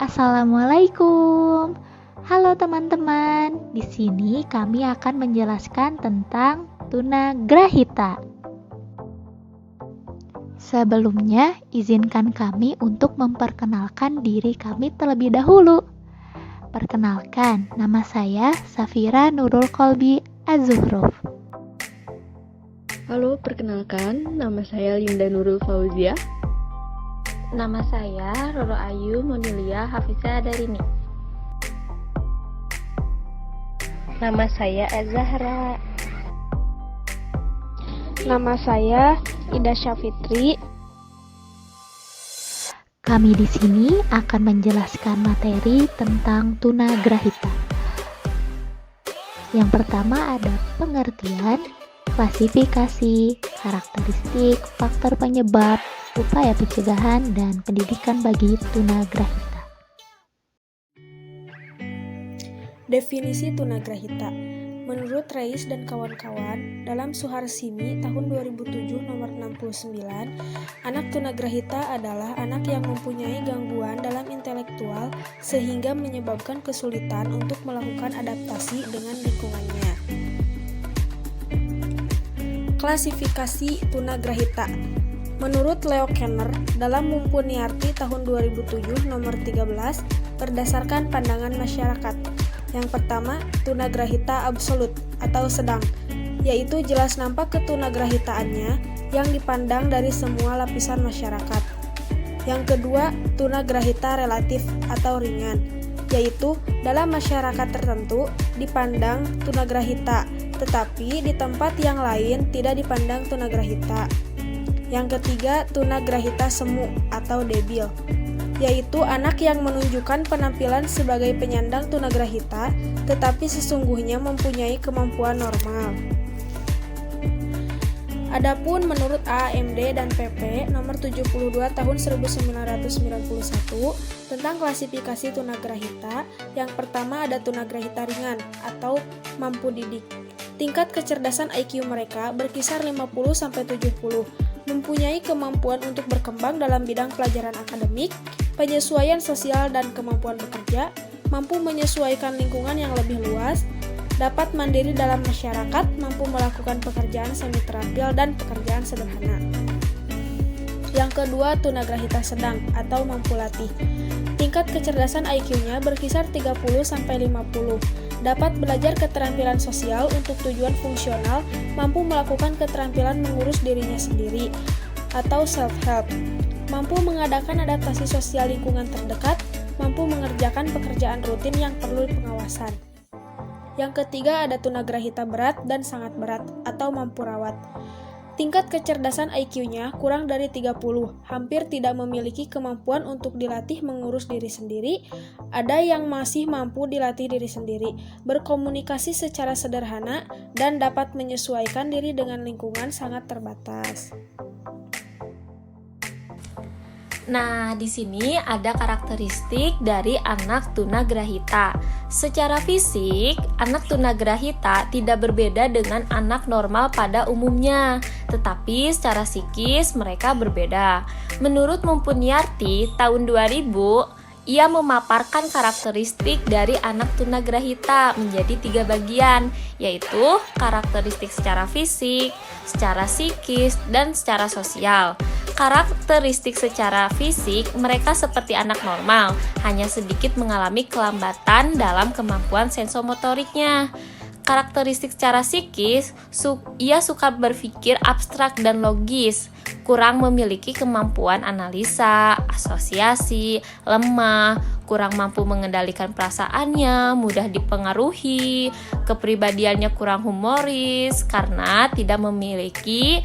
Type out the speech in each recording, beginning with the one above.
Assalamualaikum. Halo teman-teman. Di sini kami akan menjelaskan tentang tunagrahita. Sebelumnya, izinkan kami untuk memperkenalkan diri kami terlebih dahulu. Perkenalkan, nama saya Safira Nurul Kolbi Az-Zuhruf. Halo, perkenalkan, nama saya Linda Nurul Fauzia. Nama saya Roro Ayu Monilia Hafizah Darini. Nama saya Azahra. Nama saya Ida Syafitri. Kami di sini akan menjelaskan materi tentang tunagrahita. Yang pertama ada pengertian, klasifikasi, karakteristik, faktor penyebab, upaya pencegahan, dan pendidikan bagi tunagrahita. Definisi tunagrahita. Menurut Reis dan kawan-kawan, dalam Suharsimi tahun 2007 nomor 69, anak tunagrahita adalah anak yang mempunyai gangguan dalam intelektual sehingga menyebabkan kesulitan untuk melakukan adaptasi dengan lingkungannya. Klasifikasi tunagrahita. Menurut Leo Kanner, dalam Mumpuniarti tahun 2007 nomor 13, berdasarkan pandangan masyarakat. Yang pertama, tunagrahita absolut atau sedang, yaitu jelas nampak ketunagrahitaannya yang dipandang dari semua lapisan masyarakat. Yang kedua, tunagrahita relatif atau ringan, yaitu dalam masyarakat tertentu dipandang tunagrahita, tetapi di tempat yang lain tidak dipandang tunagrahita. Yang ketiga, tunagrahita semu atau debil, yaitu anak yang menunjukkan penampilan sebagai penyandang tunagrahita, tetapi sesungguhnya mempunyai kemampuan normal. Adapun menurut AAMD dan PP nomor 72 tahun 1991 tentang klasifikasi tunagrahita, yang pertama ada tunagrahita ringan atau mampu didik. Tingkat kecerdasan IQ mereka berkisar 50-70, mempunyai kemampuan untuk berkembang dalam bidang pelajaran akademik, penyesuaian sosial dan kemampuan bekerja, mampu menyesuaikan lingkungan yang lebih luas, dapat mandiri dalam masyarakat, mampu melakukan pekerjaan semi terampil dan pekerjaan sederhana. Yang kedua, tunagrahita sedang atau mampu latih. Tingkat kecerdasan IQ-nya berkisar 30-50, dapat belajar keterampilan sosial untuk tujuan fungsional, mampu melakukan keterampilan mengurus dirinya sendiri atau self-help, mampu mengadakan adaptasi sosial lingkungan terdekat, mampu mengerjakan pekerjaan rutin yang perlu pengawasan. Yang ketiga ada tunagrahita berat dan sangat berat atau mampu rawat. Tingkat kecerdasan IQ-nya kurang dari 30, hampir tidak memiliki kemampuan untuk dilatih mengurus diri sendiri, ada yang masih mampu dilatih diri sendiri, berkomunikasi secara sederhana, dan dapat menyesuaikan diri dengan lingkungan sangat terbatas. Nah, di sini ada karakteristik dari anak tunagrahita. Secara fisik, anak tunagrahita tidak berbeda dengan anak normal pada umumnya, tetapi secara psikis mereka berbeda. Menurut Mumpuniarti tahun 2000, ia memaparkan karakteristik dari anak tunagrahita menjadi 3 bagian, yaitu karakteristik secara fisik, secara psikis, dan secara sosial. Karakteristik secara fisik, mereka seperti anak normal, hanya sedikit mengalami kelambatan dalam kemampuan sensomotoriknya. Karakteristik secara psikis, ia suka berpikir abstrak dan logis, kurang memiliki kemampuan analisa, asosiasi, lemah, kurang mampu mengendalikan perasaannya, mudah dipengaruhi, kepribadiannya kurang humoris karena tidak memiliki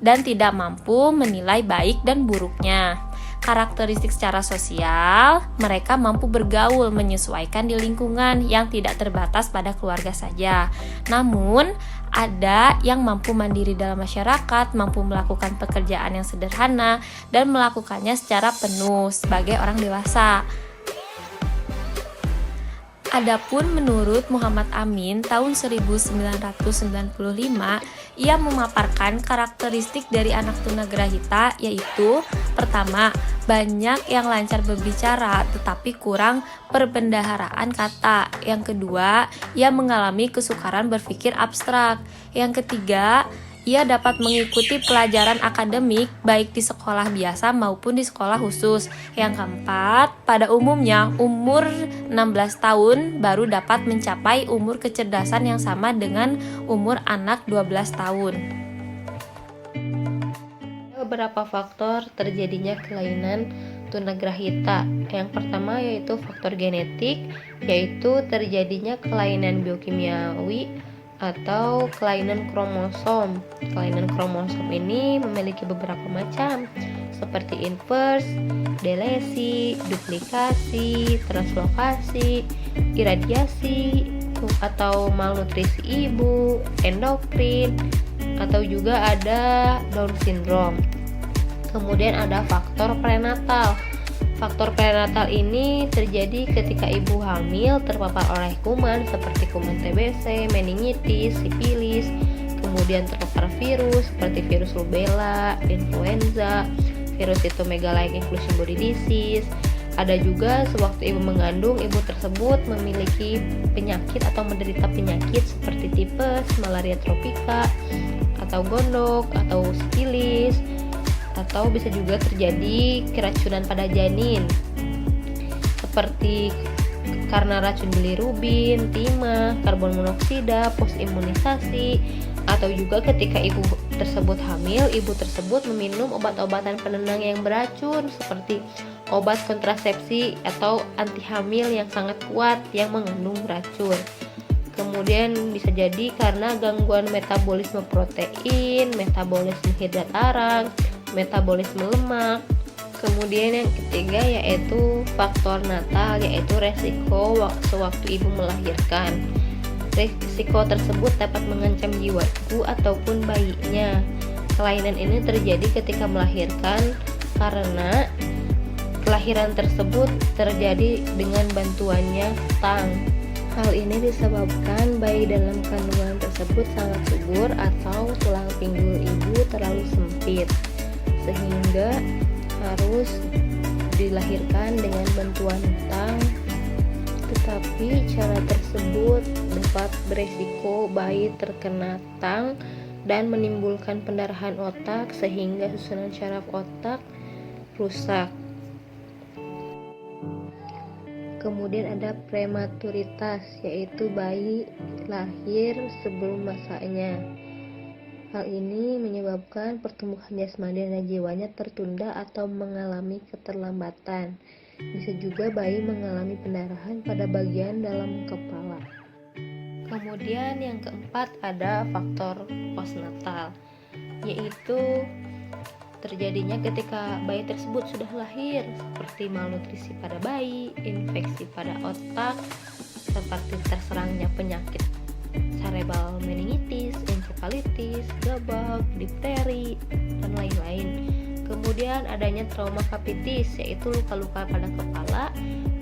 dan tidak mampu menilai baik dan buruknya. Karakteristik secara sosial, mereka mampu bergaul menyesuaikan di lingkungan yang tidak terbatas pada keluarga saja. Namun, ada yang mampu mandiri dalam masyarakat, mampu melakukan pekerjaan yang sederhana, dan melakukannya secara penuh sebagai orang dewasa. Adapun menurut Muhammad Amin tahun 1995, ia memaparkan karakteristik dari anak tunagrahita yaitu pertama, banyak yang lancar berbicara tetapi kurang perbendaharaan kata. Yang kedua, ia mengalami kesukaran berpikir abstrak. Yang ketiga, ia dapat mengikuti pelajaran akademik baik di sekolah biasa maupun di sekolah khusus. Yang keempat, pada umumnya umur 16 tahun baru dapat mencapai umur kecerdasan yang sama dengan umur anak 12 tahun. Beberapa faktor terjadinya kelainan tunagrahita. Yang pertama yaitu faktor genetik, yaitu terjadinya kelainan biokimiawi atau kelainan kromosom. Kelainan kromosom ini memiliki beberapa macam, seperti inverse, delesi, duplikasi, translokasi, iradiasi, atau malnutrisi ibu, endokrin, atau juga ada Down syndrome. Kemudian ada faktor prenatal. Faktor prenatal ini terjadi ketika ibu hamil terpapar oleh kuman seperti kuman TBC, meningitis, sifilis, kemudian terpapar virus seperti virus rubella, influenza, virus cytomegaloid inclusion body disease. Ada juga sewaktu ibu mengandung, ibu tersebut memiliki penyakit atau menderita penyakit seperti tipes, malaria tropika, atau gondok, atau sifilis, atau bisa juga terjadi keracunan pada janin seperti karena racun bilirubin, timah, karbon monoksida, postimunisasi, atau juga ketika ibu tersebut hamil, ibu tersebut meminum obat-obatan penenang yang beracun seperti obat kontrasepsi atau anti hamil yang sangat kuat yang mengandung racun. Kemudian bisa jadi karena gangguan metabolisme protein, metabolisme hidrat arang, metabolisme lemak. Kemudian yang ketiga yaitu faktor natal, yaitu resiko sewaktu ibu melahirkan. Resiko tersebut dapat mengancam jiwa ibu ataupun bayinya. Kelainan ini terjadi ketika melahirkan karena kelahiran tersebut terjadi dengan bantuannya tang. Hal ini disebabkan bayi dalam kandungan tersebut sangat subur atau tulang pinggul ibu terlalu sempit, sehingga harus dilahirkan dengan bantuan tang. Tetapi cara tersebut dapat beresiko bayi terkena tang dan menimbulkan pendarahan otak sehingga susunan syaraf otak rusak. Kemudian ada prematuritas, yaitu bayi lahir sebelum masanya. Hal ini menyebabkan pertumbuhan jasmani dan jiwanya tertunda atau mengalami keterlambatan. Bisa juga bayi mengalami pendarahan pada bagian dalam kepala. Kemudian yang keempat ada faktor postnatal, yaitu terjadinya ketika bayi tersebut sudah lahir, seperti malnutrisi pada bayi, infeksi pada otak, seperti terserangnya penyakit cerebral meningitis, encephalitis, gabak, difteri, dan lain-lain. Kemudian adanya trauma capitis, yaitu luka-luka pada kepala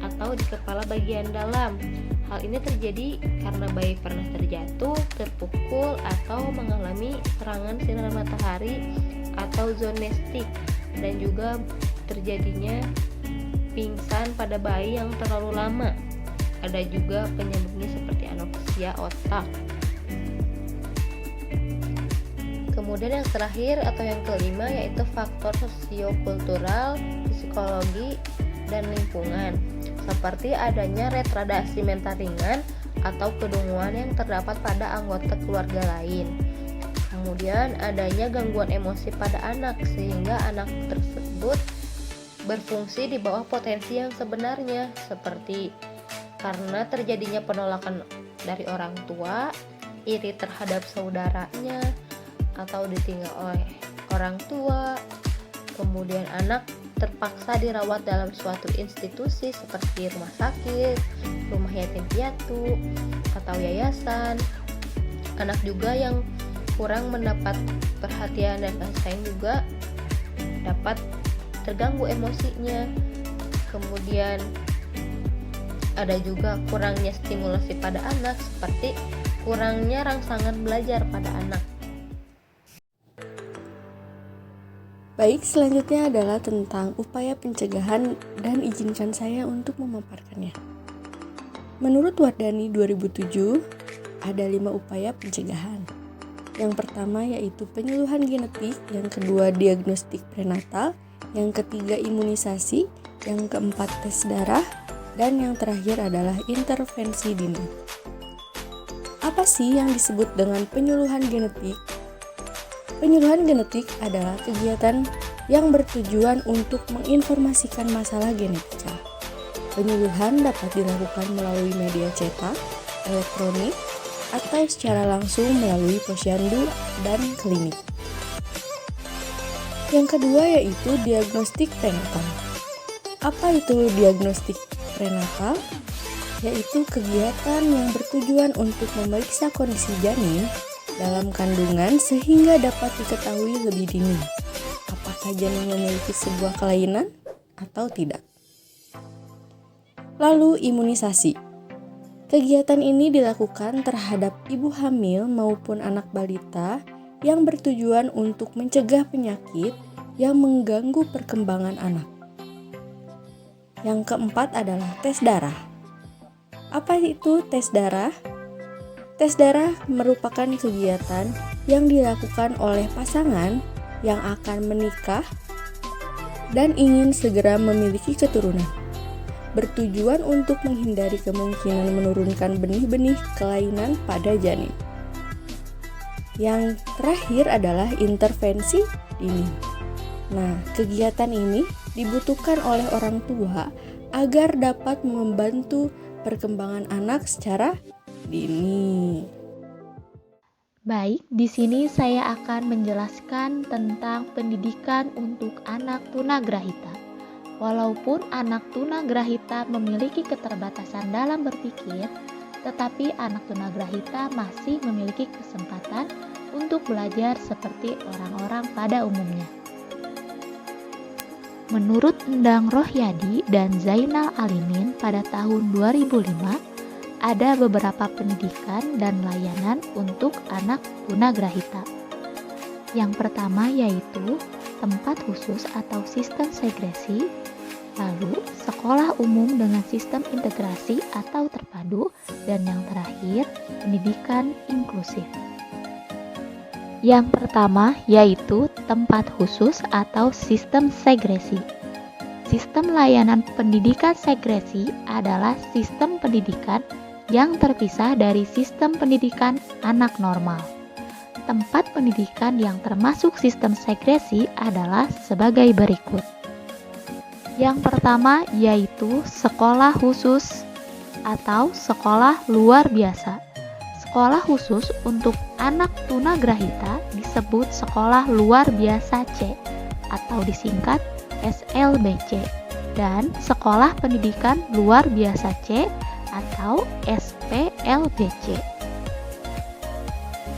atau di kepala bagian dalam. Hal ini terjadi karena bayi pernah terjatuh, terpukul, atau mengalami serangan sinar matahari atau zonestik, dan juga terjadinya pingsan pada bayi yang terlalu lama. Ada juga penyebabnya seperti anoksia otak. Kemudian yang terakhir atau yang kelima yaitu faktor sosiokultural, psikologi, dan lingkungan, seperti adanya retardasi mental ringan atau kedunguan yang terdapat pada anggota keluarga lain. Kemudian adanya gangguan emosi pada anak sehingga anak tersebut berfungsi di bawah potensi yang sebenarnya, seperti karena terjadinya penolakan dari orang tua, iri terhadap saudaranya, atau ditinggal oleh orang tua. Kemudian anak terpaksa dirawat dalam suatu institusi seperti rumah sakit, rumah yatim piatu, atau yayasan. Anak juga yang kurang mendapat perhatian dan kasih sayang juga dapat terganggu emosinya. Kemudian Ada juga kurangnya stimulasi pada anak, seperti kurangnya rangsangan belajar pada anak. Baik, selanjutnya adalah tentang upaya pencegahan dan izinkan saya untuk memaparkannya. Menurut Wardani 2007, ada 5 upaya pencegahan. Yang pertama yaitu penyuluhan genetik, yang kedua diagnostik prenatal, yang ketiga imunisasi, yang keempat tes darah, dan yang terakhir adalah intervensi dini. Apa sih yang disebut dengan penyuluhan genetik? Penyuluhan genetik adalah kegiatan yang bertujuan untuk menginformasikan masalah genetika. Penyuluhan dapat dilakukan melalui media cetak, elektronik, atau secara langsung melalui posyandu dan klinik. Yang kedua yaitu diagnostik prenatal. Apa itu diagnostik prenatal? Yaitu kegiatan yang bertujuan untuk memeriksa kondisi janin dalam kandungan sehingga dapat diketahui lebih dini apakah janin memiliki sebuah kelainan atau tidak. Lalu imunisasi. Kegiatan ini dilakukan terhadap ibu hamil maupun anak balita yang bertujuan untuk mencegah penyakit yang mengganggu perkembangan anak. Yang keempat adalah tes darah. Apa itu tes darah? Tes darah merupakan kegiatan yang dilakukan oleh pasangan yang akan menikah dan ingin segera memiliki keturunan, bertujuan untuk menghindari kemungkinan menurunkan benih-benih kelainan pada janin. Yang terakhir adalah intervensi dini. Nah, kegiatan ini dibutuhkan oleh orang tua agar dapat membantu perkembangan anak secara dini. Baik, di sini saya akan menjelaskan tentang pendidikan untuk anak tunagrahita. Walaupun anak tunagrahita memiliki keterbatasan dalam berpikir, tetapi anak tunagrahita masih memiliki kesempatan untuk belajar seperti orang-orang pada umumnya. Menurut Endang Rohyadi dan Zainal Alimin pada tahun 2005, ada beberapa pendidikan dan layanan untuk anak tunagrahita. Yang pertama yaitu tempat khusus atau sistem segresi, lalu sekolah umum dengan sistem integrasi atau terpadu, dan yang terakhir pendidikan inklusif. Yang pertama yaitu tempat khusus atau sistem segresi. Sistem layanan pendidikan segresi adalah sistem pendidikan yang terpisah dari sistem pendidikan anak normal. Tempat pendidikan yang termasuk sistem segresi adalah sebagai berikut. Yang pertama yaitu sekolah khusus atau sekolah luar biasa. Sekolah khusus untuk anak tunagrahita disebut sekolah luar biasa C atau disingkat SLBC, dan sekolah pendidikan luar biasa C atau SPLBC.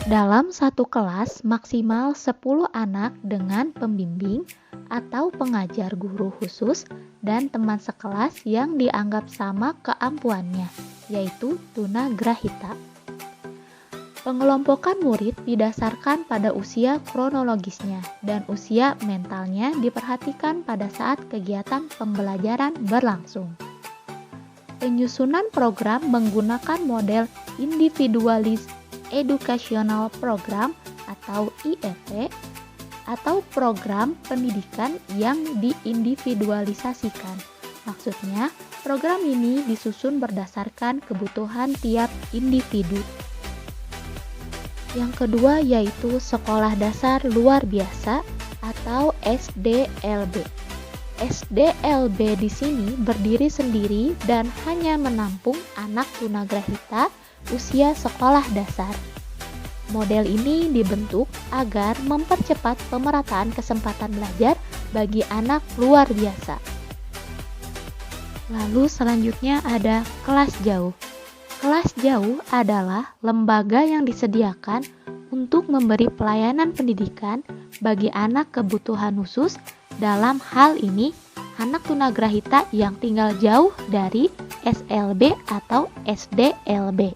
Dalam satu kelas maksimal 10 anak dengan pembimbing atau pengajar guru khusus dan teman sekelas yang dianggap sama keampuannya, yaitu tunagrahita. Pengelompokan murid didasarkan pada usia kronologisnya dan usia mentalnya diperhatikan pada saat kegiatan pembelajaran berlangsung. Penyusunan program menggunakan model Individualized Educational Program atau IEP atau program pendidikan yang diindividualisasikan. Maksudnya, program ini disusun berdasarkan kebutuhan tiap individu. Yang kedua yaitu sekolah dasar luar biasa atau SDLB. SDLB di sini berdiri sendiri dan hanya menampung anak tunagrahita usia sekolah dasar. Model ini dibentuk agar mempercepat pemerataan kesempatan belajar bagi anak luar biasa. Lalu selanjutnya ada kelas jauh. Kelas jauh adalah lembaga yang disediakan untuk memberi pelayanan pendidikan bagi anak kebutuhan khusus. Dalam hal ini anak tunagrahita yang tinggal jauh dari SLB atau SDLB.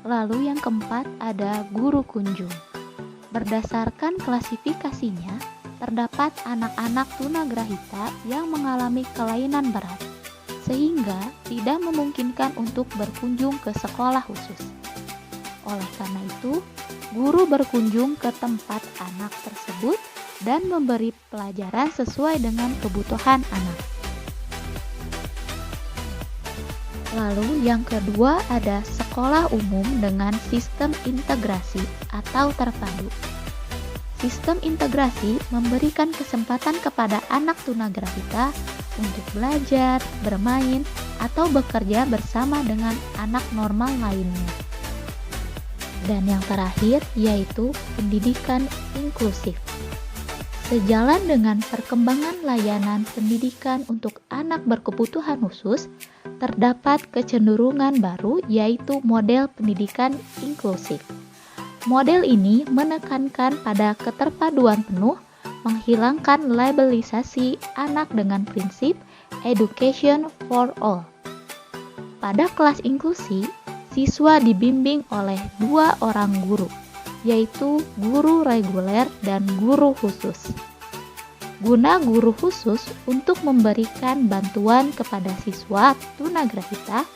Lalu yang keempat ada guru kunjung. Berdasarkan klasifikasinya, terdapat anak-anak tunagrahita yang mengalami kelainan berat, sehingga tidak memungkinkan untuk berkunjung ke sekolah khusus. Oleh karena itu, guru berkunjung ke tempat anak tersebut dan memberi pelajaran sesuai dengan kebutuhan anak. Lalu yang kedua ada sekolah umum dengan sistem integrasi atau terpadu. Sistem integrasi memberikan kesempatan kepada anak tunagrahita untuk belajar, bermain, atau bekerja bersama dengan anak normal lainnya. Dan yang terakhir yaitu pendidikan inklusif. Sejalan dengan perkembangan layanan pendidikan untuk anak berkebutuhan khusus, terdapat kecenderungan baru yaitu model pendidikan inklusif. Model ini menekankan pada keterpaduan penuh, menghilangkan labelisasi anak dengan prinsip education for all. Pada kelas inklusi, siswa dibimbing oleh 2 orang guru, yaitu guru reguler dan guru khusus. Guna guru khusus untuk memberikan bantuan kepada siswa tunagrahita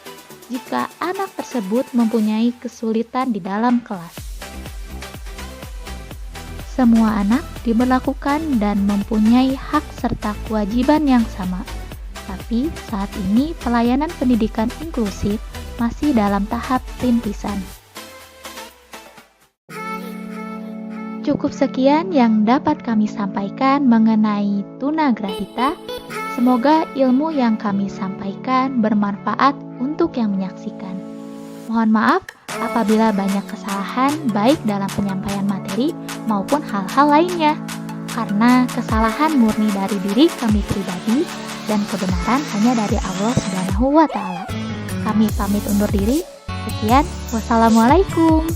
jika anak tersebut mempunyai kesulitan di dalam kelas. Semua anak diberlakukan dan mempunyai hak serta kewajiban yang sama. Tapi saat ini pelayanan pendidikan inklusif masih dalam tahap rintisan. Cukup sekian yang dapat kami sampaikan mengenai tunagrahita. Semoga ilmu yang kami sampaikan bermanfaat untuk yang menyaksikan. Mohon maaf apabila banyak kesalahan baik dalam penyampaian materi maupun hal-hal lainnya. Karena kesalahan murni dari diri kami pribadi dan kebenaran hanya dari Allah Subhanahu wa Ta'ala. Kami pamit undur diri. Sekian, wassalamualaikum.